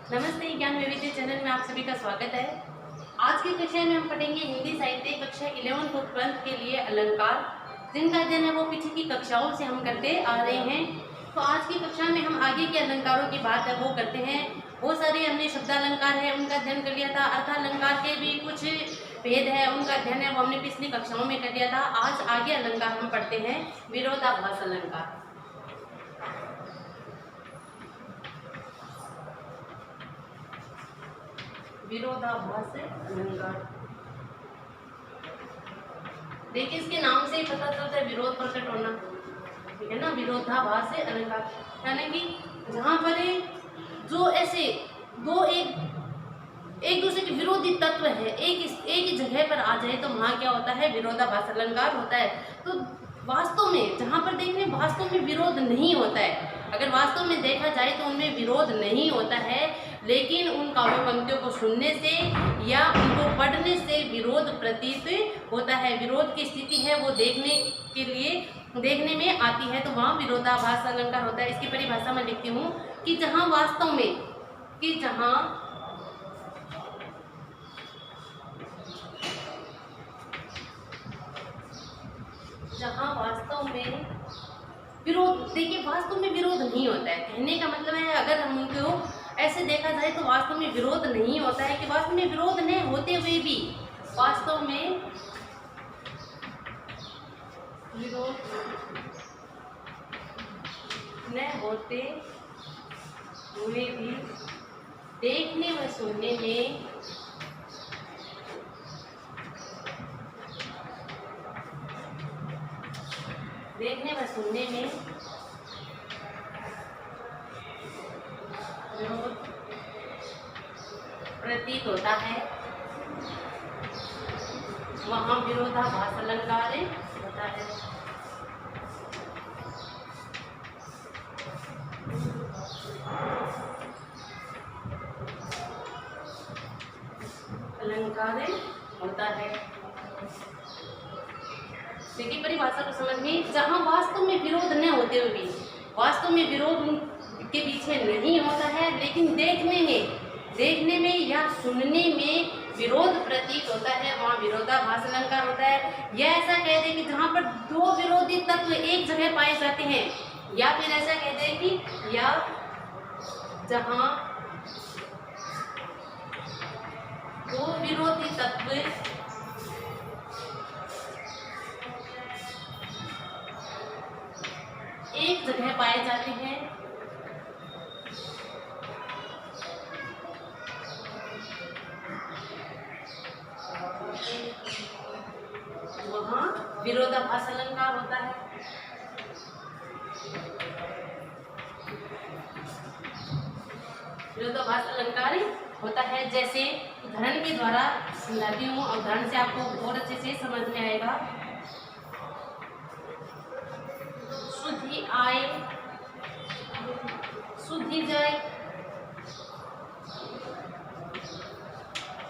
नमस्ते, ज्ञान वैविध्य चैनल में आप सभी का स्वागत है। आज की कक्षा में हम पढ़ेंगे हिंदी साहित्य कक्षा 11 और 12 के लिए अलंकार, जिनका अध्ययन है वो पीछे की कक्षाओं से हम करते आ रहे हैं। तो आज की कक्षा में हम आगे के अलंकारों की बात है वो करते हैं। बहुत सारे हमने शब्दालंकार है उनका अध्ययन कर लिया था, अर्थालंकार के भी कुछ भेद है उनका अध्ययन है वो हमने पिछली कक्षाओं में कर लिया था। आज आगे अलंकार हम पढ़ते हैं विरोधाभास अलंकार। विरोधाभास अलंकार, देखिए इसके नाम से ही पता चलता है विरोध प्रकट होना, ठीक है ना। विरोधाभास अलंकार यानी कि जहाँ पर जो ऐसे दो एक दूसरे के विरोधी तत्व है एक जगह पर आ जाए तो वहाँ क्या होता है, विरोधाभास अलंकार होता है। तो वास्तव में जहाँ पर देखने वास्तव में विरोध नहीं होता है, अगर वास्तव में देखा जाए तो उनमें विरोध नहीं होता है, लेकिन उन काव्य पंक्तियों को सुनने से या उनको पढ़ने से विरोध प्रतीत होता है। विरोध की स्थिति है वो देखने में आती है, तो वहाँ विरोधाभास अलंकार होता है। इसकी परिभाषा मैं लिखती हूँ कि जहाँ वास्तव में विरोध, देखिए वास्तव में विरोध नहीं होता है। कहने का मतलब है अगर हम उनको ऐसे देखा जाए तो वास्तव में विरोध नहीं होता है, कि वास्तव में विरोध नहीं होते हुए भी वास्तव में विरोध न होते हुए भी देखने व सुनने में विरोध प्रतीत होता है, वहाँ विरोधाभास अलंकार होता है। अलंकार होता है। देखिए परिभाषा को समझ में, जहाँ वास्तव में विरोध न होते हुए भी वास्तव में विरोध के बीच में नहीं होता है, लेकिन देखने में या सुनने में विरोध प्रतीत होता है, वहाँ विरोधाभास अलंकार होता है। या ऐसा कह दे कि जहाँ पर दो विरोधी तत्व एक जगह पाए जाते हैं, या फिर ऐसा कह दे कि या जहाँ दो विरोधी तत्व एक जगह पाए जाते हैं, वहाँ विरोधाभास अलंकार होता है। विरोधाभास अलंकार होता है, जैसे उदाहरण के द्वारा समझाती हूँ, उदाहरण से आपको और अच्छे से समझ में आएगा। सुधि आए सुधि जाए,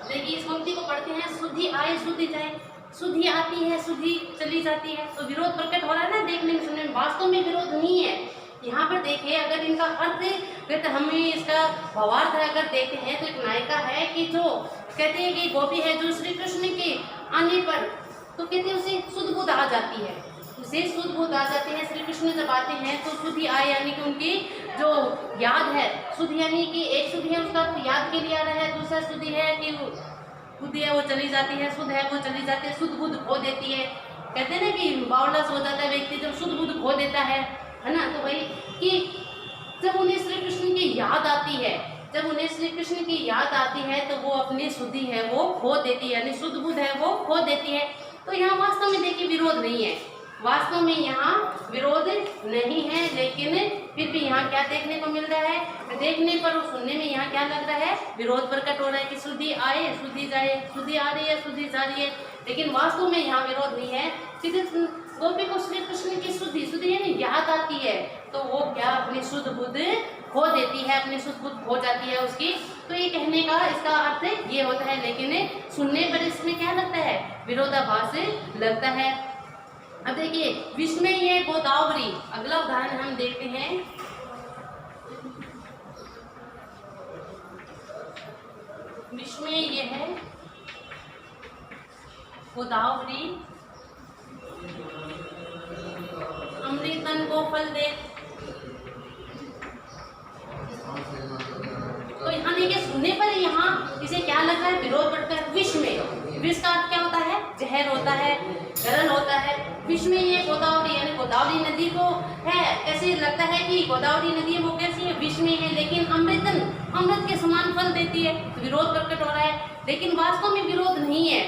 देखिए इस पंक्ति को पढ़ते हैं, सुधि आए सुधि जाए, सुधि आती है सुधि चली जाती है, तो विरोध प्रकट हो रहा है ना देखने में सुनने में। वास्तव में विरोध नहीं है। यहाँ पर देखिए अगर इनका अर्थ हमें इसका भावार्थ अगर देखते हैं तो एक नायिका है कि जो कहते हैं कि गोपी है जो श्री कृष्ण के आने पर तो कहते हैं उसे सुध बुध आ जाती है, उसे सुध बुध आ जाती है। श्री कृष्ण जब आते हैं तो सुधि आए यानी कि उनकी जो याद है, सुध यानी कि एक सुधि है उसका याद के लिए आ रहा है, दूसरा सुधि है कि बुद्धि है वो चली जाती है, सुध है वो चली जाती है, सुध बुध खो देती है। कहते हैं ना कि बावला हो जाता है व्यक्ति जब सुध बुध खो देता है ना। तो वही कि जब उन्हें श्री कृष्ण की याद आती है, जब उन्हें श्री कृष्ण की याद आती है तो वो अपनी सुधि है वो खो देती है, यानी सुध बुध है वो खो देती है। तो यहाँ वास्तव में देखिए विरोध नहीं है, वास्तव में यहाँ विरोध नहीं है, लेकिन फिर भी यहाँ क्या देखने को मिल रहा है, देखने पर और सुनने में यहाँ क्या लग रहा है, विरोध प्रकट हो रहा है कि सुधि आए सुधि जाए, सुधि आ रही है सुधि जा रही है, लेकिन वास्तव में यहाँ विरोध नहीं है। सीधे गोपी को श्री कृष्ण की सुधि यानी याद आती है तो वो क्या अपनी शुद्ध बुद्ध खो देती है, अपनी शुद्ध बुद्ध खो जाती है उसकी। तो ये कहने का इसका अर्थ ये होता है, लेकिन सुनने पर इसमें क्या लगता है, विरोधाभास लगता है। अब देखिए विस्मय ये गोदावरी, अगला उदाहरण हम देखते हैं। विष में ये है गोदावरी अमृतन को फल दे। तो यहाँ देखिए सुनने पर यहाँ इसे क्या लग रहा है, विरोध बढ़ता है। विष में, विष का अर्थ क्या होता है, जहर होता है, गरल होता है। विष में ये गोदावरी यानी गोदावरी नदी को है, ऐसे लगता है कि गोदावरी नदी वो कैसी है, विष में है, लेकिन अमृतन, अमृत के समान फल देती है। विरोध प्रकट हो रहा है, लेकिन वास्तव में विरोध नहीं है।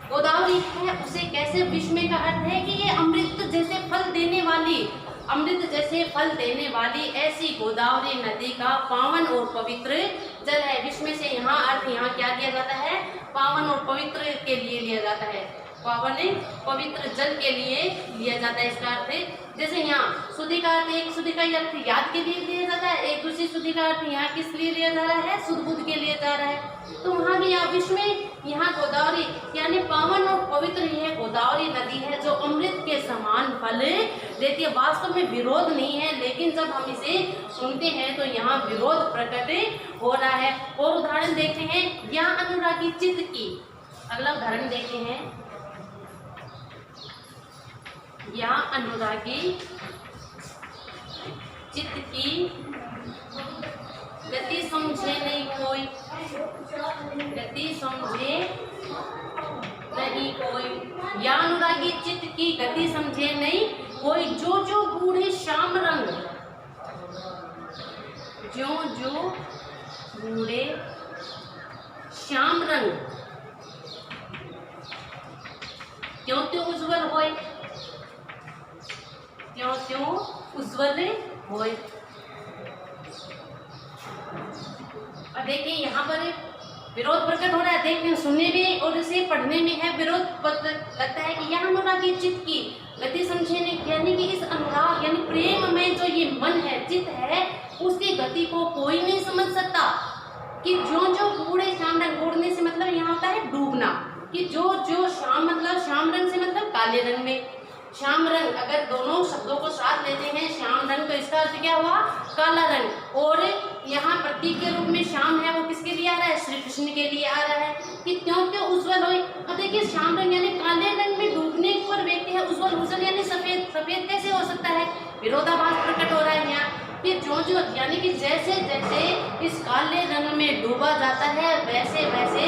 गोदावरी है उसे कैसे विष में का अर्थ है कि ये अमृत जैसे फल देने वाली, अमृत जैसे फल देने वाली ऐसी गोदावरी नदी का पावन और पवित्र जल है। विष में से यहाँ अर्थ यहाँ क्या दिया जाता है, पावन और पवित्र के लिए लिया जाता है, पावन पवित्र जल के लिए लिया जाता है। इसका अर्थ जैसे यहाँ शुद्धि का अर्थ, एक शुद्धि का अर्थ याद के लिए लिया जाता है, एक दूसरी शुद्धि का अर्थ यहाँ किस लिए लिया जा रहा है, शुद्ध बुद्ध के लिए जा रहा है। तो वहाँ भी यहाँ विष में यहाँ गोदावरी यानी पावन और पवित्र यह गोदावरी नदी है जो अमृत के समान फल देती है। वास्तव में विरोध नहीं है, लेकिन जब हम इसे सुनते हैं तो यहाँ विरोध प्रकट हो रहा है। और उदाहरण देखते हैं यहाँ अनुरागी चित्त की, अगला उदाहरण देखते हैं। यहाँ अनुरागी चित्त की गति समझे नहीं कोई, गति समझे नहीं कोई। या अनुरागी चित्त की गति समझे नहीं कोई, जो जो बूढ़े श्याम रंग, जो जो बूढ़े श्याम रंग, क्यों त्यों उज्ज्वल होए, क्यों त्यों उज्ज्वल होए। और देखिए यहाँ पर विरोध प्रकट हो रहा है, देखने सुनने में और इसे पढ़ने में है विरोध लगता है कि यहाँ अनुरागी चित्त की गति समझे नहीं, यानी कि इस अनुराग यानी प्रेम में जो ये मन है, चित्त है, उसकी गति को कोई नहीं समझ सकता। कि जो जो बूढ़े श्याम रंग, बूढ़ने से मतलब यहाँ होता है डूबना, कि जो जो श्याम मतलब श्याम रंग से मतलब काले रंग में, श्याम रंग अगर दोनों शब्दों को साथ लेते हैं श्याम रंग, तो इसका अर्थ क्या हुआ, काला रंग। और यहाँ प्रतीक के रूप में श्याम है वो किसके लिए आ रहा है, श्री कृष्ण के लिए आ रहा है कि क्यों क्यों उज्ज्वल हो। अब देखिए श्याम रंग यानी काले रंग में डूबने पर व्यक्ति है, उज्ज्वल, उज्ज्वल यानी सफेद, सफेद कैसे हो सकता है, विरोधाभास प्रकट हो रहा है यहाँ कि जो जो यानी कि जैसे जैसे इस काले रंग में डूबा जाता है वैसे वैसे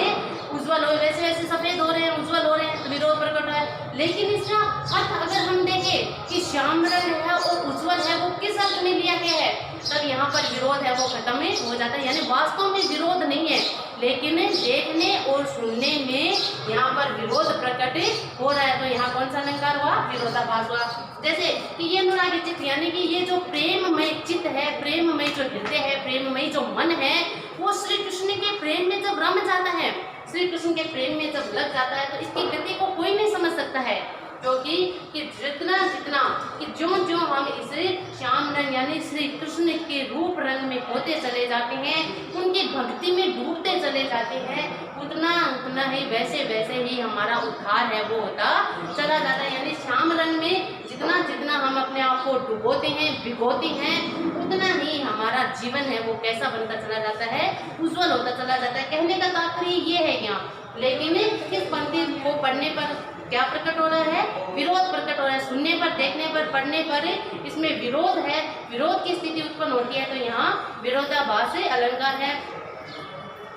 उज्ज्वल हो, वैसे वैसे सफेद हो रहे हैं, उज्ज्वल हो रहे हैं, तो विरोध प्रकट हो रहा है। लेकिन इसका अर्थ अगर हम देखें कि श्याम रंग है और उज्ज्वल है वो किस अर्थ में लिया गया है, तब यहाँ पर विरोध है वो खत्म हो जाता है। यानी वास्तव में विरोध नहीं है, लेकिन देखने और सुनने में यहाँ पर विरोध प्रकट हो रहा है। तो यहाँ कौन सा अलंकार हुआ, विरोधाभास हुआ। जैसे कि ये अनुरागी चित्त यानी कि ये जो प्रेममय चित्त है, प्रेममय जो हृदय है, प्रेममय जो मन है, वो श्री कृष्ण के प्रेम में जब रम जाता है, श्री कृष्ण के प्रेम में जब लग जाता है, तो इसकी गति को कोई नहीं समझ सकता है। क्योंकि कि जितना जितना कि जो जो हम इसे श्याम रंग यानी श्री कृष्ण के रूप रंग में होते चले जाते हैं, उनकी भक्ति में डूबते चले जाते हैं, उतना उतना ही वैसे वैसे ही हमारा उद्धार है वो होता चला जाता है। यानी श्याम रंग में जितना जितना हम अपने आप को डुबोते हैं, भिगोते हैं, उतना ही हमारा जीवन है वो कैसा बनता चला जाता है, उज्जवल होता चला जाता है। कहने का तात्पर्य ये है यहाँ। लेकिन इस पंक्ति को पढ़ने पर क्या प्रकट हो रहा है, विरोध प्रकट हो रहा है। सुनने पर, देखने पर, पढ़ने पर इसमें विरोध है, विरोध की स्थिति उत्पन्न होती है। तो यहाँ विरोधाभास अलंकार है।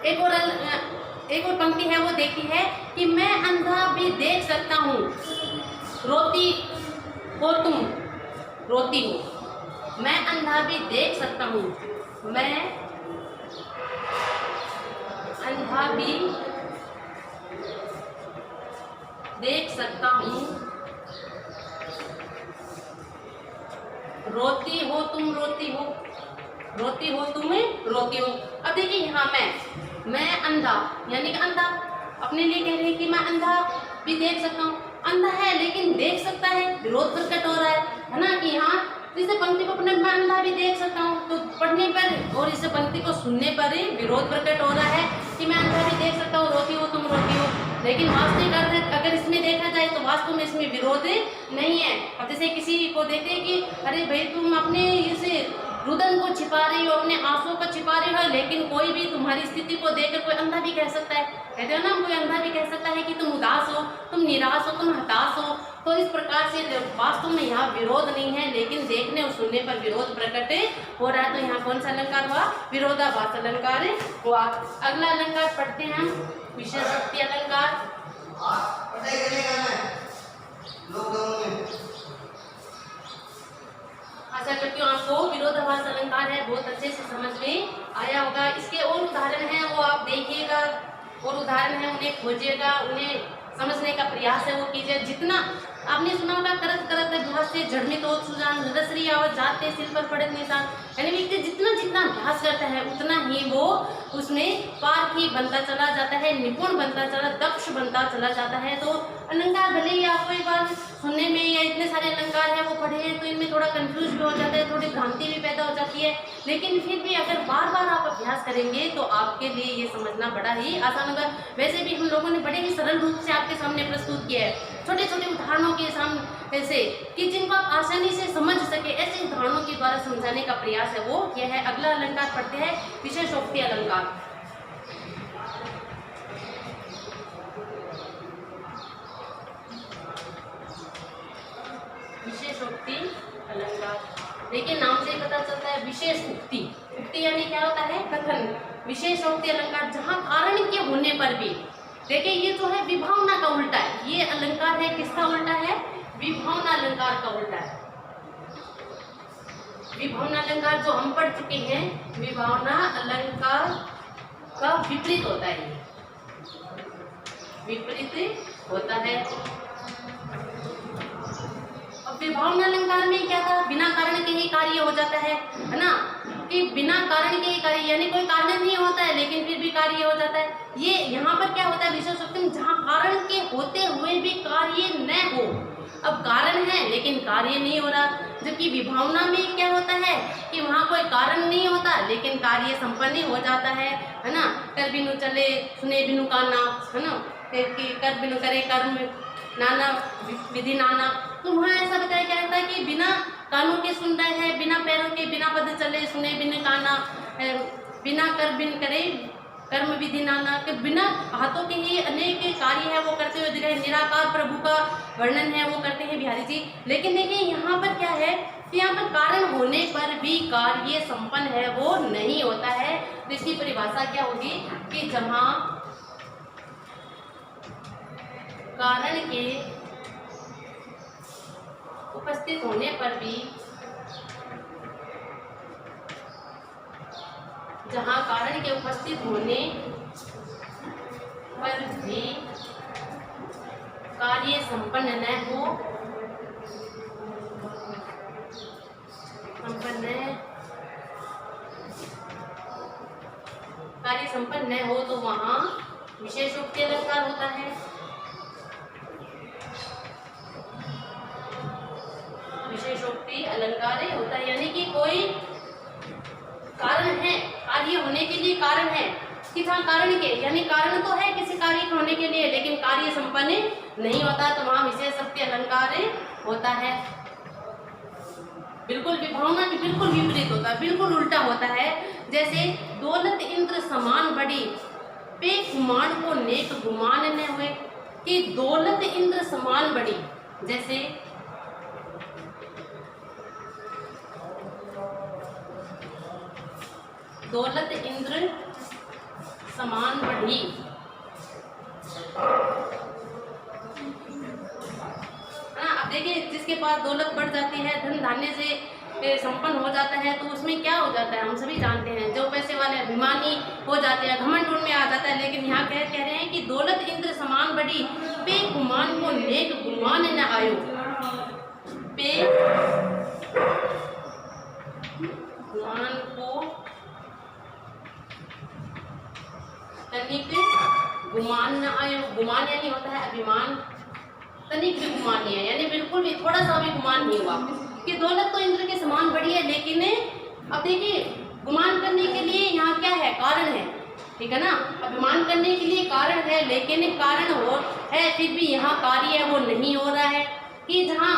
एक और पंक्ति है वो देखी है कि मैं अंधा भी देख सकता हूँ, रोती हो तुम रोती हो, मैं अंधा भी देख सकता हूँ, मैं अंधा भी देख सकता हूँ, रोती हो तुम रोती हो, रोती हो तुम रोती हो। अब देखिए यहाँ मैं अंधा यानी कि अंधा अपने लिए कह रहे हैं कि मैं अंधा भी देख सकता हूँ, अंधा है लेकिन देख सकता है, विरोध प्रकट हो रहा है ना। कि यहाँ इसे पंक्ति को पढ़ने मैं अंधा भी देख सकता हूँ, तो पढ़ने पर और इसे पंक्ति को सुनने पर ही विरोध प्रकट हो रहा है कि मैं अंधा भी देख सकता हूँ, रोती हो तुम रोती हो। लेकिन वास्तविक अर्थ अगर इसमें देखा जाए तो वास्तव में इसमें विरोध नहीं है। अब जैसे किसी को देखते हैं कि अरे भाई तुम अपने इसे रुदन को छिपा रही हो, अपने आंसू को छिपा रही हो, लेकिन कोई भी तुम्हारी स्थिति को देखकर कोई अंधा भी कह सकता है, कहते हो ना, कोई अंधा भी कह सकता है कि तुम उदास हो, तुम निराश हो, तुम हताश हो। तो इस प्रकार से वास्तव में यहाँ विरोध नहीं है, लेकिन देखने और सुनने पर विरोध प्रकट हो रहा है। तो यहाँ कौन सा अलंकार हुआ? विरोधाभास अलंकार हुआ। अगला अलंकार पढ़ते हैं हम, विशेषोक्ति अलंकार। आशा करती हूँ आपको विरोधाभास अलंकार है बहुत अच्छे से समझ में आया होगा। इसके और उदाहरण हैं, वो आप देखिएगा, और उदाहरण है उन्हें खोजिएगा, उन्हें समझने का प्रयास है वो कीजिए। जितना आपने सुना होगा, करत करत अभ्यास से जड़मित हो सुजान, रसरी आवत जाते सिर पर पड़त निशान। यानी व्यक्ति जितना जितना अभ्यास करता है उतना ही वो उसमें पारखी बनता चला जाता है, निपुण बनता चला, दक्ष बनता चला जाता है। तो अलंकार भले ही आपको एक बार सुनने में, या इतने सारे अलंकार है वो पढ़े हैं तो इनमें थोड़ा कंफ्यूज भी हो जाता है, थोड़ी भ्रांति भी पैदा हो जाती है, लेकिन फिर भी अगर बार बार आप अभ्यास करेंगे तो आपके लिए ये समझना बड़ा ही आसान होगा। वैसे भी हम लोगों ने बड़े ही सरल रूप से आपके सामने प्रस्तुत किया है, छोटे छोटे उदाहरणों के सामने से, कि जिनको आप आसानी से समझ सके, ऐसे उदाहरणों के द्वारा समझाने का प्रयास है वो यह है। अगला अलंकार पढ़ते हैं, विशेषोक्ति अलंकार। विशेषोक्ति अलंकार, देखिए नाम से ही पता चलता है विशेष उक्ति। उक्ति यानी क्या होता है? कथन। विशेषोक्ति अलंकार जहाँ कारण के होने पर भी, देखिए ये जो है विभावना का उल्टा है, ये अलंकार है किसका उल्टा है? विभावना अलंकार का उल्टा है। विभावना अलंकार जो हम पढ़ चुके हैं, विभावना अलंकार का विपरीत होता है, विपरीत होता है। अब विभावना अलंकार में क्या था? बिना कारण के ही कार्य हो जाता है ना, कि बिना कारण के ही कार्य, यानी कोई कारण नहीं होता है लेकिन फिर भी कार्य हो जाता है। ये यहाँ पर क्या होता है? विशेषोक्ति में जहाँ कारण के होते हुए भी कार्य न हो, अब कारण है लेकिन कार्य नहीं हो रहा। जबकि विभावना में क्या होता है कि वहाँ कोई कारण नहीं होता लेकिन कार्य संपन्न हो जाता है ना। कर बिनु चले सुने बिनु काना, है ना, कि कर बिनु करे कर्म नाना विधि नाना। तो वहाँ ऐसा बताया क्या जाता है कि बिना कानों के सुन रहे हैं, बिना पैरों के, बिना पद चले सुने बिन काना, बिना कर बिन करे कर्म विधि नाना, के बिना हाथों के ही अनेक कार्य है वो करते हुए दिख रहे। निराकार प्रभु का वर्णन है वो करते हैं बिहारी जी। लेकिन देखिए यहाँ पर क्या है कि यहाँ पर कारण होने पर भी कार्य संपन्न है वो नहीं होता है। तो इसकी परिभाषा क्या होगी कि जहाँ कारण के उपस्थित होने पर भी, जहाँ कारण के उपस्थित होने पर भी कार्य संपन्न न हो, कार्य संपन्न न हो तो वहाँ विशेषोक्ति अलंकार होता है। विशेषोक्ति अलंकार होता है, यानी कि कोई कारण है, कार्य होने के लिए कारण है, कि जहाँ कारण के, यानी कारण तो है किसी कार्य होने के लिए लेकिन कार्य संपन्न नहीं होता, तो वहाँ विशेषोक्ति अलंकार होता है। बिल्कुल विभावना के बिल्कुल विपरीत होता है, बिल्कुल उल्टा होता है। जैसे दौलत इंद्र समान बड़ी, पे गुमान को नेक गुमान न हुए, कि दौलत इंद्र समान बड़ी, जैसे दौलत इंद्र समान बढ़ी, अब देखिए जिसके पास दौलत बढ़ जाती है, धन धान्य से संपन्न हो जाता है, तो उसमें क्या हो जाता है हम सभी जानते हैं, जो पैसे वाले अभिमानी हो जाते हैं, घमंड उनमें आ जाता है। लेकिन यहाँ कह रहे हैं कि दौलत इंद्र समान बढ़ी, पे गुमान को नेक गुमान न आयो, पे गुमान को तनिक गुमान न आयो। गुमान यानी होता है अभिमान, तनिक भी गुमान नहीं है, यानी बिल्कुल भी थोड़ा सा भी गुमान नहीं हुआ कि दौलत तो इंद्र के समान बढ़ी है। लेकिन अब देखिए गुमान करने के लिए यहाँ क्या है? कारण है, ठीक है ना। अभिमान करने के लिए कारण है, लेकिन कारण हो है फिर भी यहाँ कार्य है वो नहीं हो रहा है। कि जहाँ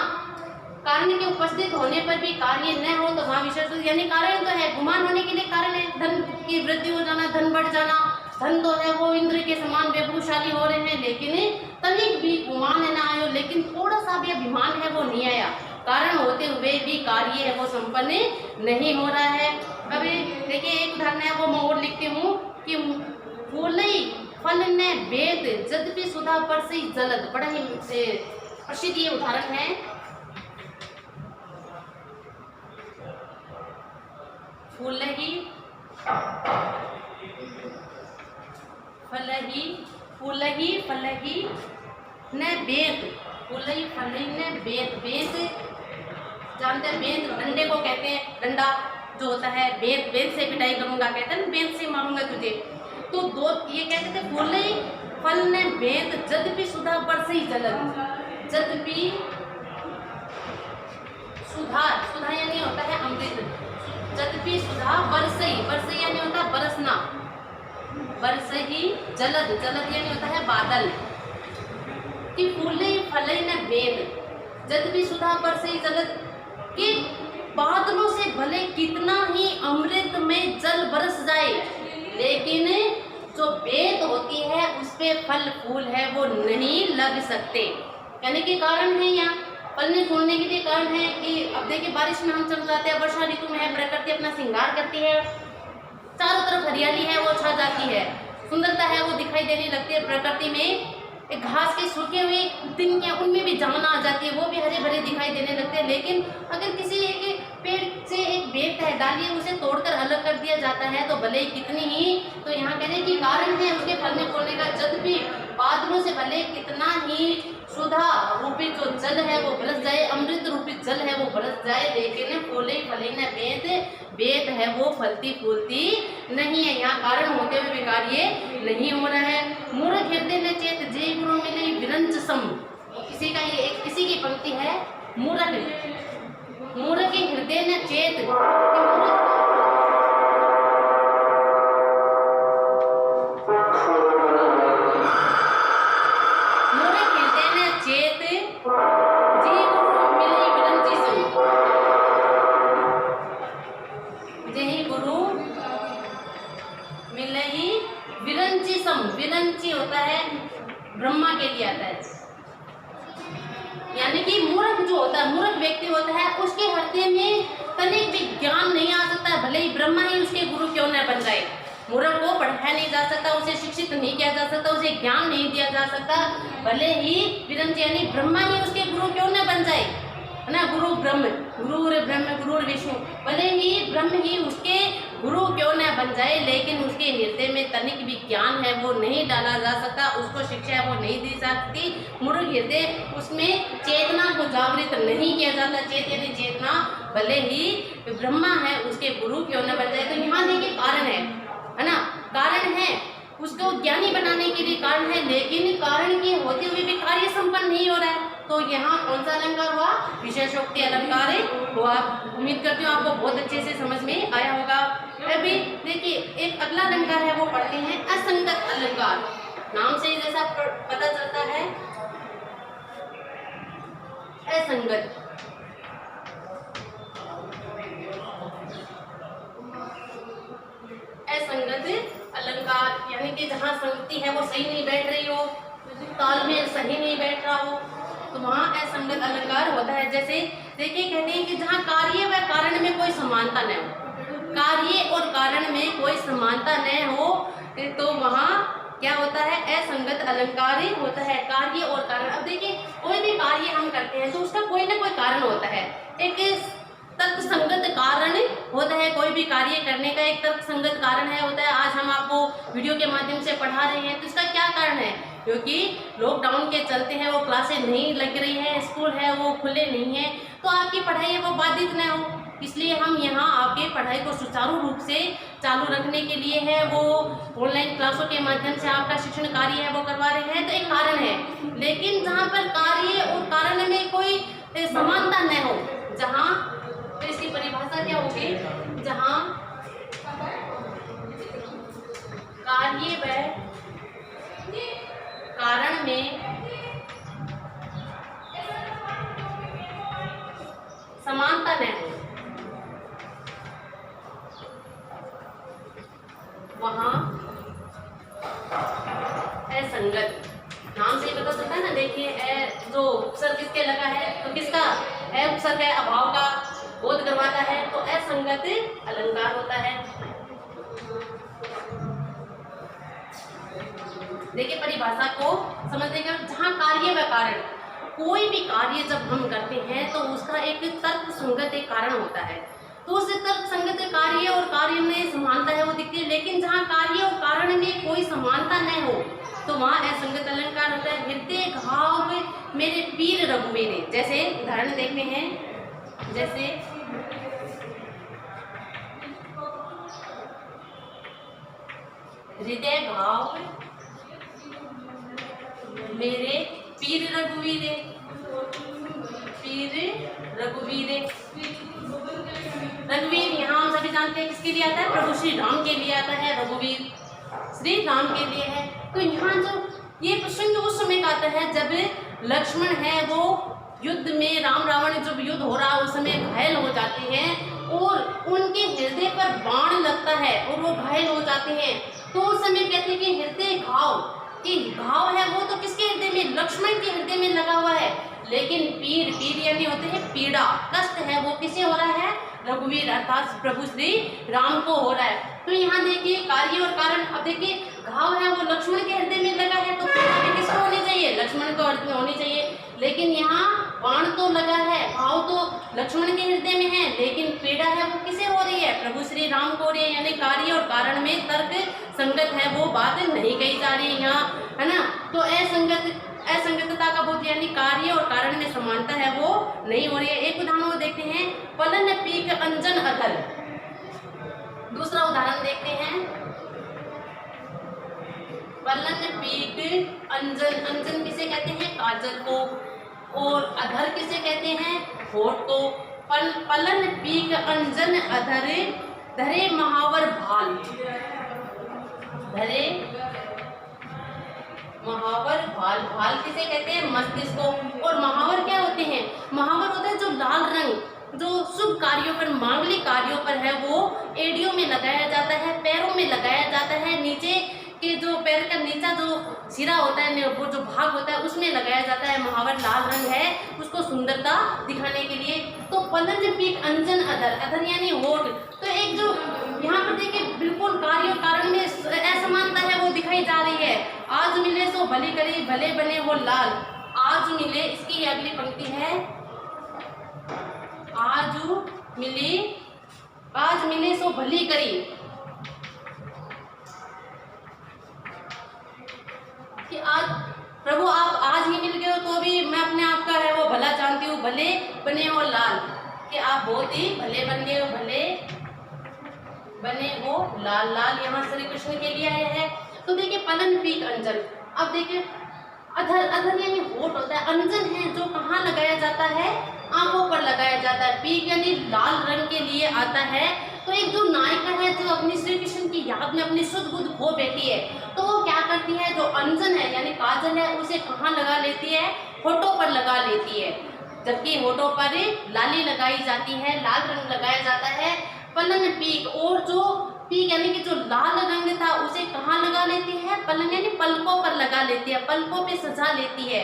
कारण के उपस्थित होने पर भी कार्य न हो तो वहाँ विशेष रूप, यानी कारण तो है, गुमान होने के लिए कारण है, धन की वृद्धि हो जाना, धन बढ़ जाना, धन तो है वो इंद्र के समान वैभवशाली हो रहे हैं, लेकिन तनिक भी गुमान है ना आयो, लेकिन थोड़ा सा भी अभिमान है वो नहीं आया, कारण होते हुए भी कार्य है वो संपन्न नहीं हो रहा है। अभी देखिए एक उदाहरण है वो मैं और लिखती हूँ कि फूलई फल ने वेद यद्यपि सुधा पर से जलद, बड़ा ही प्रसिद्ध ये उदाहरण है। फूलही फलही फूलही फलही न वेद, फूलही फलही न वेद, वेद जानते हैं वेद डंडे को कहते हैं, डंडा जो होता है वेद, वेद से पिटाई करूंगा कहते हैं, वेद से मारूंगा तुझे, तो दो ये कहते थे फूलही फल ने वेद यद्यपि सुधा पर से जलद, यद्यपि सुधा, सुधा यानी होता है अमृत, यद्यपि सुधा बरसई, बरसई यानी होता है बरसना, बरसही जलद, जलद यानी होता है बादल, कि फूले फले न वेद यद्यपि सुधा बरसई जलद, कि बादलों से भले कितना ही अमृत में जल बरस जाए, लेकिन जो वेद होती है उस पे फल फूल है वो नहीं लग सकते। यानी कि कारण है यहाँ फलने फूलने के लिए कारण है कि अब देखिए बारिश में हम चल जाते हैं, वर्षा ऋतु में है प्रकृति अपना श्रृंगार करती है, चारों तरफ हरियाली है वो छा जाती है, सुंदरता है वो दिखाई देने लगती है प्रकृति में, एक घास के सूखे हुए दिन के उनमें भी जान आ जाती है, वो भी हरे भरे दिखाई देने लगते हैं। लेकिन अगर किसी एक पेड़ से एक बेल है डाली उसे तोड़कर अलग कर दिया जाता है तो भले ही कितनी ही, तो यहाँ कहने की कारण है उसके फलने फूलने का, जब भी बादलों से भले कितना ही सुधा रूपी जो जल है वो बरस जाए, अमृत रूपी जल है वो बरस जाए, लेकिन फूले फले न वेद, वेद है वो फलती फूलती नहीं है, यहाँ कारण होते हुए भी कार्य नहीं हो रहा है। मूर्ख हृदय न चेत जय गुरु मिले विरंच सम, किसी का ये एक किसी की पंक्ति है, मूर्ख मूर्ख हृदय न चेत, विरंची होता है ब्रह्मा के लिए आता है, यानी कि मूर्ख जो होता है, मूर्ख व्यक्ति होता है उसके हृदय में तनिक भी ज्ञान नहीं आ सकता, भले ही ब्रह्मा ही उसके गुरु क्यों न बन जाए, मूर्ख को पढ़ाया नहीं जा सकता, उसे शिक्षित नहीं किया जा सकता, उसे ज्ञान नहीं दिया जा सकता, भले ही विरंची यानी ब्रह्मा ही उसके गुरु क्यों न बन जाए, है ना, गुरु ब्रह्म गुरु विष्णु, भले ही ब्रह्म ही उसके गुरु क्यों न बन जाए, लेकिन उसके हृदय में तनिक भी ज्ञान है वो नहीं डाला जा सकता, उसको शिक्षा है वो नहीं दी सकती, मूर्ख हृदय उसमें चेतना को जागृत नहीं किया जाता, चेत यानी चेतना, भले ही ब्रह्मा है उसके गुरु क्यों न बन जाए। तो यहाँ देखिए कारण है ना, कारण है उसको ज्ञानी बनाने के लिए कारण है, लेकिन कारण के होते हुए भी कार्य संपन्न नहीं हो रहा है, तो यहाँ कौन सा अलंकार हुआ, विशेषोक्ति अलंकार हुआ। उम्मीद करती हूँ आपको बहुत अच्छे से समझ में आया होगा। अभी देखिए एक अगला अलंकार है वो पढ़ते हैं असंगत अलंकार, नाम से जैसा पता चलता है असंगत, असंगत अलंकार यानी कि जहाँ संगति है वो सही नहीं बैठ रही हो, तालमेल सही नहीं बैठ रहा हो, तो वहाँ असंगत अलंकार होता है। जैसे देखिए कहते हैं कि जहाँ कार्य व कारण में कोई समानता न हो, कार्य और कारण में कोई समानता न हो, तो वहाँ क्या होता है, असंगत अलंकार होता है, कार्य और कारण। अब देखिए कोई भी कार्य हम करते हैं तो उसका कोई ना कोई कारण होता है, एक तर्क संगत कारण होता है, कोई भी कार्य करने का एक तर्क संगत कारण है होता है। आज हम आपको वीडियो के माध्यम से पढ़ा रहे हैं तो इसका क्या कारण है, क्योंकि लॉकडाउन के चलते हैं वो क्लासें नहीं लग रही हैं, स्कूल है वो खुले नहीं हैं, तो आपकी पढ़ाई है वो बाधित न हो, इसलिए हम यहाँ आपके पढ़ाई को सुचारू रूप से चालू रखने के लिए है वो ऑनलाइन क्लासों के माध्यम से आपका शिक्षण कार्य है वो करवा रहे हैं, तो एक कारण है। लेकिन जहाँ पर कार्य और कारण में कोई समानता न हो, जहाँ तो इसकी परिभाषा क्या होगी, जहाँ कार्य व कारण में समानता न हो, वहाँ असंगत। नाम से ही पता चलता है ना, देखिए ए जो उपसर्ग किसके लगा है, तो किसका ए उपसर्ग है, अभाव का बोध करवाता है, तो असंगत अलंकार होता है। देखिए परिभाषा को समझने का, जहाँ कार्य व कारण, कोई भी कार्य जब हम करते हैं तो उसका एक तर्क संगत एक कारण होता है, तो उस तर्क संगत कार्य और कार्य में समानता है वो दिखती है। लेकिन जहाँ कार्य और कारण में कोई समानता न हो तो वहाँ असंगत अलंकार होता है। हृदय घाव मेरे पीर रघुवीर, जैसे उदाहरण देखते हैं, जैसे हृदय घाव मेरे पीर रघुवीरे, पीर रघुवीरे। रघुवीर यहाँ हम सभी जानते हैं किसके लिए आता है, प्रभु श्री राम के लिए आता है, रघुवीर श्री राम के लिए है। तो यहाँ जो ये प्रसंग उस समय का आता है जब लक्ष्मण है वो युद्ध में, राम रावण जब युद्ध हो रहा है उस समय घायल हो जाते हैं और उनके हृदय पर बाण लगता है और वो घायल हो जाते हैं। तो उस समय कहते हैं कि हृदय घाव, कि घाव है वो तो किसके हृदय में, लक्ष्मण के हृदय में लगा हुआ है, लेकिन पीर, पीर यानी होते हैं पीड़ा, कष्ट है वो किसे हो रहा है, रघुवीर अर्थात प्रभु श्री राम को हो रहा है। तो यहाँ देखिए कार्य और कारण, अब देखिए घाव है वो लक्ष्मण के हृदय में लगा है तो पीड़ा भी किसको होनी चाहिए, लक्ष्मण को हृदय में होनी चाहिए। लेकिन यहाँ बाण तो लगा है, घाव तो लक्ष्मण के हृदय में है, लेकिन पीड़ा है वो किसे हो रही है, प्रभु श्री राम को हो रही है। यानी कार्य और कारण में तर्क संगत है वो बात नहीं कही जा रही है यहाँ, है ना। तो असंगतता का बोध यानी कार्य और कारण में समानता है वो नहीं हो रही है। एक उदाहरण वो देखते हैं, पलन पीक अंजन अधर। दूसरा उदाहरण देखते हैं, पलन पीक अंजन, अंजन किसे कहते हैं, काजल को, और अधर किसे कहते हैं, होठ को। पलन पीक अंजन अधर धरे महावर भाल, धरे महावर भाल, भाल किसे कहते हैं, मस्तिष्क को। और महावर क्या होते हैं, महावर होता है जो लाल रंग, जो शुभ कार्यों पर, मांगलिक कार्यों पर है वो एड़ियों में लगाया जाता है, पैरों में लगाया जाता है, नीचे के जो पैर का नीचा जो सिरा होता है, वो जो भाग होता है उसमें लगाया जाता है। महावर लाल रंग है, उसको सुंदरता दिखाने के लिए। तो पलन पीक अंजन अधर, अधर यानी होठ। तो एक जो यहाँ पर देखिए बिल्कुल कार्य और कारण में असमानता है वो दिखाई जा रही है। आज मिले सो भले करे, भले बने वो लाल, आज मिले, इसकी अगली पंक्ति है, आज मिले सो भली करी, कि आज प्रभु आप आज ही मिल गए हो तो भी मैं अपने आप का है वो भला जानती हूँ, भले बने हो लाल, कि आप बहुत ही भले बन गए हो, भले बने हो लाल। लाल यहाँ श्री कृष्ण के लिए आया है। तो देखिए पलन पीक अंजन, अब देखिए अधर, अधर यानी होठ होता है, अंजन है जो कहाँ लगाया जाता है, आंखों पर लगाया जाता है, पीक यानी लाल रंग के लिए आता है। तो एक जो नायिका है जो अपनी श्री कृष्ण की याद में अपनी शुद्ध बुद्ध खो बैठी है, तो वो क्या करती है, जो अंजन है यानी काजल है उसे कहाँ लगा लेती है, होठों पर लगा लेती है, जबकि होठों पर लाली लगाई जाती है, लाल रंग लगाया जाता है। पलन पीक, और जो पीक यानी कि जो लाल रंग था उसे कहाँ लगा लेती है, पलन यानी पलकों पर लगा लेती है, पलकों पे सजा लेती है।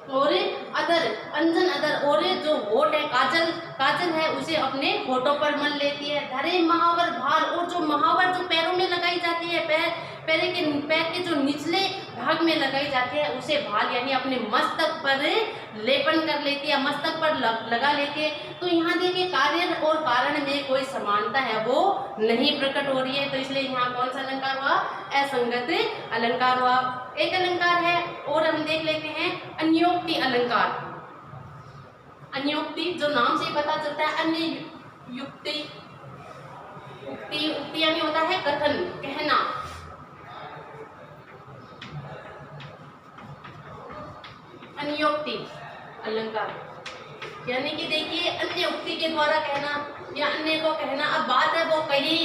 और अदर, अंजन अदर, और जो होठ है काजल, काजल है उसे अपने होठों पर मल लेती है। धरे महावर भाल, और जो महावर जो पैरों में लगाई जाती है, पैर के जो निचले भाग में लगाई जाती है उसे भाल यानी अपने मस्तक पर लेपन कर लेती है, मस्तक पर लगा लेती है। तो यहाँ देखिए कार्य और कारण में कोई समानता है वो नहीं प्रकट हो रही है, तो इसलिए यहाँ कौन सा अलंकार हुआ, असंगत अलंकार हुआ। एक अलंकार है और हम देख लेते हैं अन्योक्ति अलंकार। अन्योक्ति जो नाम से पता चलता है, अन्य युक्ति, उक्ति, उक्ति यानी होता है कथन, कहना। अन्योक्ति अलंकार यानी कि देखिए अन्य उक्ति के द्वारा कहना या अन्य को कहना। अब बात है वो कही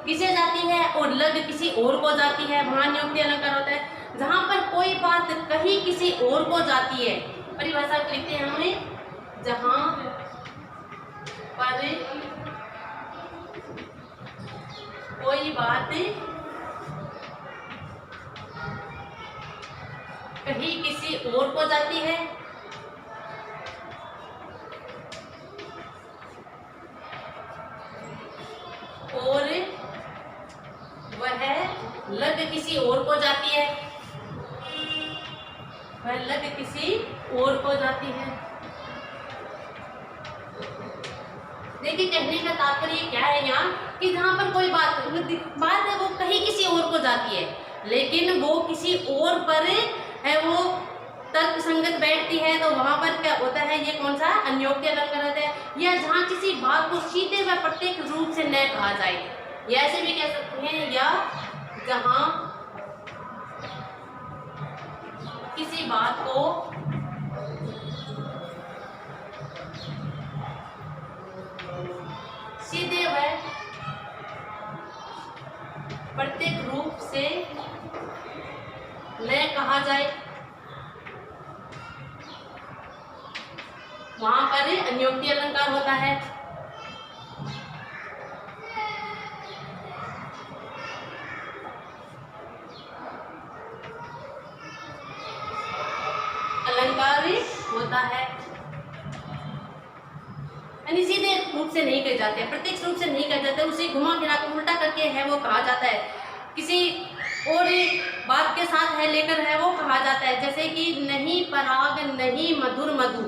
किसे जाती है और लग किसी और को जाती है, वहाँ अन्योक्ति अलंकार होता है। जहाँ पर कोई बात कही किसी और को जाती है, परिभाषा लिखते हैं हमें, जहाँ पर कोई बात ओर को जाती है, और वह लग किसी और को जाती है, वह लग किसी और को जाती है। देखिए कहने का तात्पर्य क्या है यहाँ कि जहाँ पर कोई बात है वो कहीं किसी और को जाती है, लेकिन वो किसी और पर है वो तर्क संगत बैठती है, तो वहां पर क्या होता है, ये कौन सा अन्योक्ति अलंकार होता है। या जहाँ किसी बात को सीधे व प्रत्येक रूप से न कहा जाए, या ऐसे भी कह सकते हैं, या जहाँ किसी बात को सीधे व प्रत्येक रूप से न कहा जाए, वहां पर अन्योक्ति अलंकार होता है। अलंकार होता है, यानी सीधे रूप से नहीं कहे जाते, प्रत्यक्ष रूप से नहीं कहे जाते, उसे घुमा फिरा कर उल्टा करके है वो कहा जाता है, किसी और बात के साथ है लेकर है वो कहा जाता है। जैसे कि नहीं पराग नहीं मधुर मधु,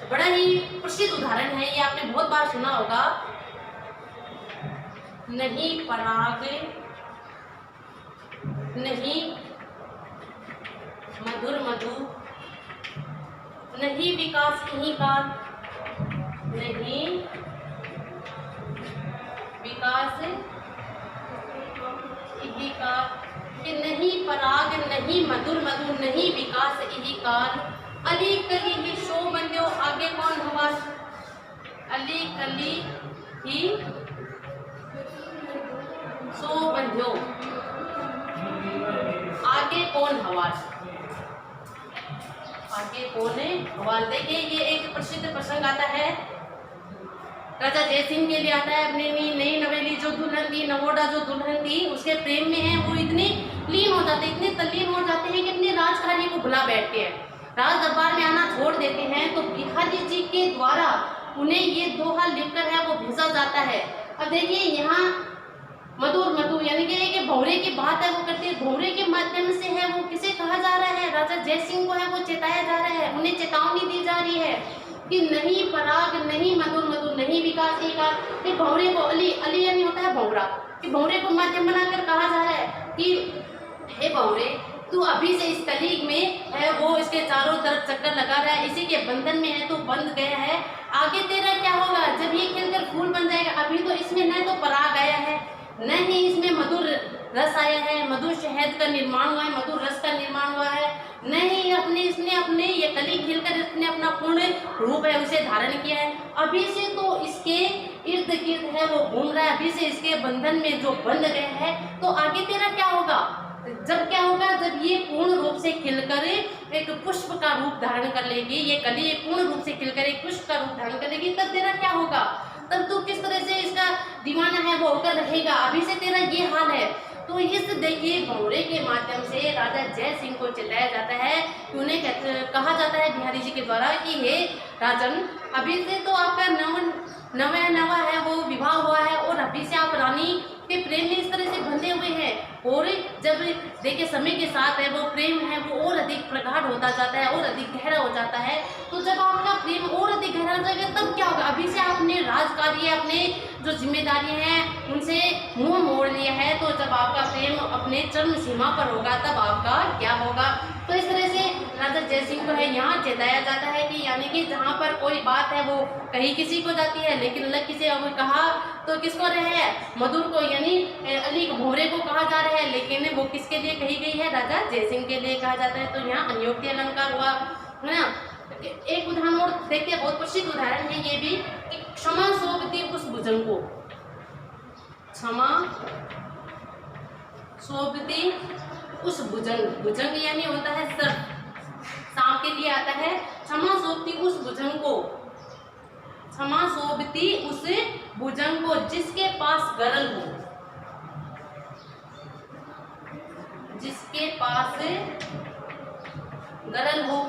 बड़ा ही प्रसिद्ध उदाहरण है, ये आपने बहुत बार सुना होगा। नहीं पराग नहीं मधुर मधु, नहीं विकास यही काल, नहीं विकास यही काल, कि नहीं पराग नहीं मधुर मधु नहीं विकास यही काल, अली कली ही शो बंध्यो, आगे कौन हवा, अली कली ही सो बंध्यो, आगे कौन हवा, आगे कौन हवाल। देखिए ये एक प्रसिद्ध प्रसंग आता है, राजा जयसिंह के लिए आता है। अपनी नई नवेली जो दुल्हन थी, नवोड़ा जो दुल्हन थी, उसके प्रेम में है वो इतने लीन हो जाते, इतने तल्लीन हो जाते हैं कि अपने राजकार्य को भुला बैठते हैं, राज दरबार में आना छोड़ देते हैं। तो बिहारी जी के द्वारा उन्हें ये दोहा लिखकर है वो भेजा जाता है। अब देखिए यहाँ मधुर मधु यानी कि भौरे की बात है वो करते हैं, भौरे के माध्यम से है वो किसे कहा जा रहा है, राजा जयसिंह को है वो चेताया जा रहा है, उन्हें चेतावनी दी जा रही है कि नहीं पराग नहीं मधुर मधु नहीं विकास एक भौरे को अली अली यानी होता है भौरा, कि भौरे को माध्यम बनाकर कहा जा रहा है कि हे भौरे तू अभी से इस कलीग में है वो इसके चारों तरफ चक्कर लगा रहा है, इसी के बंधन में है तो बंध गया है, आगे तेरा क्या होगा जब ये खिलकर फूल बन जाएगा। अभी तो इसमें न तो पराग आया है न ही इसमें मधुर रस आया है, मधुर शहद का निर्माण हुआ है, मधुर रस का निर्माण हुआ है, नहीं अपने इसने अपने ये कली खिलकर इसने अपना पूर्ण रूप है उसे धारण किया है। अभी से तो इसके इर्द गिर्द है वो घूम रहा है, अभी से इसके बंधन में जो बंध गया है, तो आगे तेरा क्या होगा, जब क्या होगा जब ये पूर्ण रूप से खिलकर एक पुष्प का रूप धारण कर लेगी, ये कली पूर्ण रूप से खिलकर एक पुष्प का रूप धारण कर लेगी, तब तेरा क्या होगा, तब तू किस तरह से इसका दीवाना है वो होकर रहेगा, अभी से तेरा ये हाल है। तो इस देखिए भौरे के माध्यम से राजा जय सिंह को चिल्लाया जाता है कि उन्हें कहा जाता है बिहारी जी के द्वारा कि हे राजन अभी से तो आपका नवा है वो विवाह हुआ है और अभी से आप रानी के प्रेम में इस तरह से बंधे हुए हैं, और जब देखिए समय के साथ है वो प्रेम है वो और अधिक प्रगाढ़ होता जाता है और अधिक गहरा हो जाता है। तो जब आपका प्रेम और अधिक गहरा हो जाएगा तब क्या होगा, अभी से आपने राजकार्य अपने जो जिम्मेदारियां हैं उनसे मुंह मोड़ लिया है, तो जब आपका प्रेम अपने चरम सीमा पर होगा तब आपका क्या होगा। तो इस तरह से राजा जयसिंह को है यहाँ चेताया जाता है कि यानी कि जहाँ पर कोई बात है वो कहीं किसी को जाती है लेकिन अलग किसी को कहा तो किसको रहे है, मधुर को यानी अली भौरे को कहा जा रहा है, लेकिन वो किसके लिए कही गई है, राजा जयसिंह के लिए कहा जाता है। तो यहाँ अन्योक्ति अलंकार हुआ है ना। एक उदाहरण और देखते हैं, बहुत प्रसिद्ध उदाहरण है ये भी कि क्षमा सोबती उस भुजंग को, क्षमा सोबती उस भुजंग, भुजंग यानी होता है सर, सांप के लिए आता है, क्षमा सोबती उस भुजंग को, क्षमा सोबती उस भुजंग को जिसके पास गरल हो, जिसके पास गरल हो।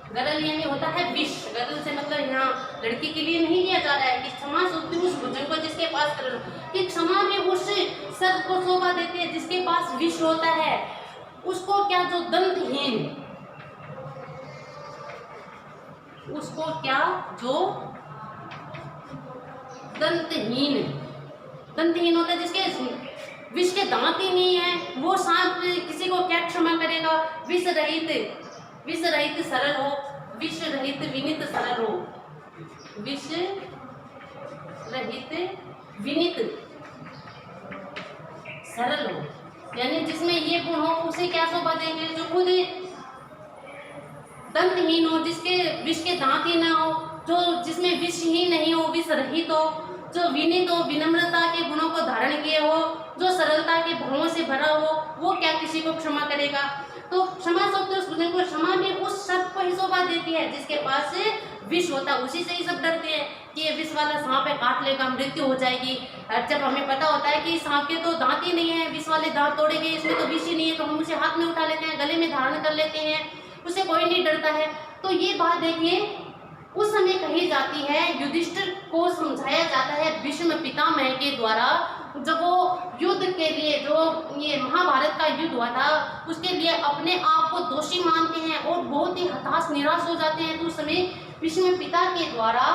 गरल यानी होता है विष। गरल से मतलब यहाँ लड़की के लिए नहीं लिया जा रहा है कि क्षमा सौंपती उस भुजंग को जिसके पास गरल हो, कि क्षमा भी उस सर्प को शोभा देती है जिसके पास विष होता है। उसको क्या, जो दंतहीन, उसको क्या, जो दंतहीन, दंतहीन होता है जिसके विष के दांत ही नहीं है, वो सांप किसी को क्या क्षमा करेगा। विष रहित, विष रहित सरल हो, विष रहित विनित सरल हो, विष रहित विनित सरल हो, यानी जिसमें ये गुण हो उसे क्या शोभा देंगे, जो खुद दंतहीन हो, जिसके विष के दांत ही ना हो, जो जिसमें विष ही नहीं हो, विष रहित हो, जो विनीत हो, विनम्रता के गुणों को धारण किए हो, जो सरलता के भावों से भरा हो, वो क्या किसी को क्षमा करेगा। तो क्षमा शब्द उस भुजंग को, क्षमा भी उस शब्द को ही शोभा देती है जिसके पास विष होता है। उसी से ही सब डरते हैं कि ये विष वाला सांप है, काट लेगा, मृत्यु हो जाएगी। जब हमें पता होता है कि सांप के तो दांत ही नहीं है, विष वाले दांत तोड़े गए, इसमें तो विष ही नहीं है, तो हम उसे हाथ में उठा लेते हैं, गले में धारण कर लेते हैं, उसे कोई नहीं डरता है। तो ये बात देखिए उस समय कही जाती है, युधिष्ठिर को समझाया जाता है भीष्म पितामह के द्वारा, जब वो युद्ध के लिए, जो ये महाभारत का युद्ध हुआ था, उसके लिए अपने आप को दोषी मानते हैं और बहुत ही हताश निराश हो जाते हैं। तो उस समय भीष्म पिता के द्वारा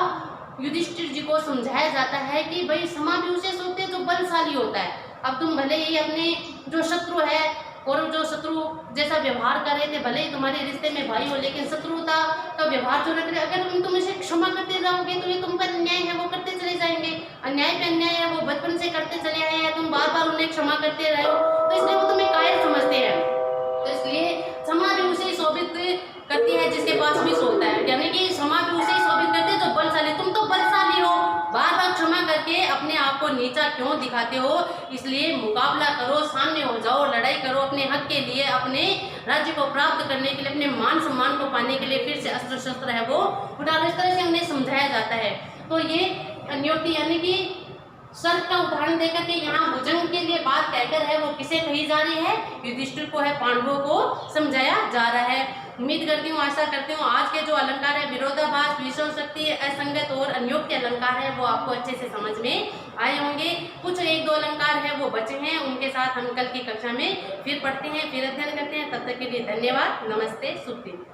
युधिष्ठिर जी को समझाया जाता है कि भाई क्षमा भी उसे सोचते जो बलशाली होता है। अब तुम भले ही अपने जो शत्रु है, और जो शत्रु जैसा व्यवहार कर रहे थे, भले ही तुम्हारे रिश्ते में भाई हो, लेकिन शत्रुता का व्यवहार जो रख रहे, अगर तुम इसे क्षमा करते रहोगे तो ये तुम पर अन्याय है वो करते चले जाएंगे। अन्याय पे अन्याय है, वो बचपन से करते चले आए हैं, तुम बार बार उन्हें क्षमा करते रहे हो, तो इसलिए वो तुम्हें कायर समझते हैं। तो इसलिए क्षमा भी उसे शोभित करती है जिसके पास विष होता है, यानी कि क्षमा भी उसे शोभित करती है जो बलशाली। तुम तो बलशाली हो, बार बार क्षमा करके अपने आप को नीचा क्यों दिखाते हो। इसलिए मुकाबला करो, सामने हो जाओ, लड़ाई करो अपने हक के लिए, अपने राज्य को प्राप्त करने के लिए, अपने मान सम्मान को पाने के लिए फिर से अस्त्र शस्त्र है वो उठा लो। इस तरह से उन्हें समझाया जाता है। तो ये अन्योक्ति यानी कि सर्प का उदाहरण देकर के यहाँ भुजंग के लिए बात कहकर है वो किसे कही जा रही है, युधिष्ठिर को है, पांडवों को समझाया जा रहा है। उम्मीद करती हूँ, आशा करती हूँ आज के जो अलंकार है विरोधाभास, विषम शक्ति, असंगत और अन्योक्ति अलंकार है वो आपको अच्छे से समझ में आए होंगे। कुछ एक दो अलंकार है वो बचे हैं, उनके साथ हम कल की कक्षा में फिर पढ़ते हैं, फिर अध्ययन करते हैं। तब तक के लिए धन्यवाद, नमस्ते, शुभ दिन।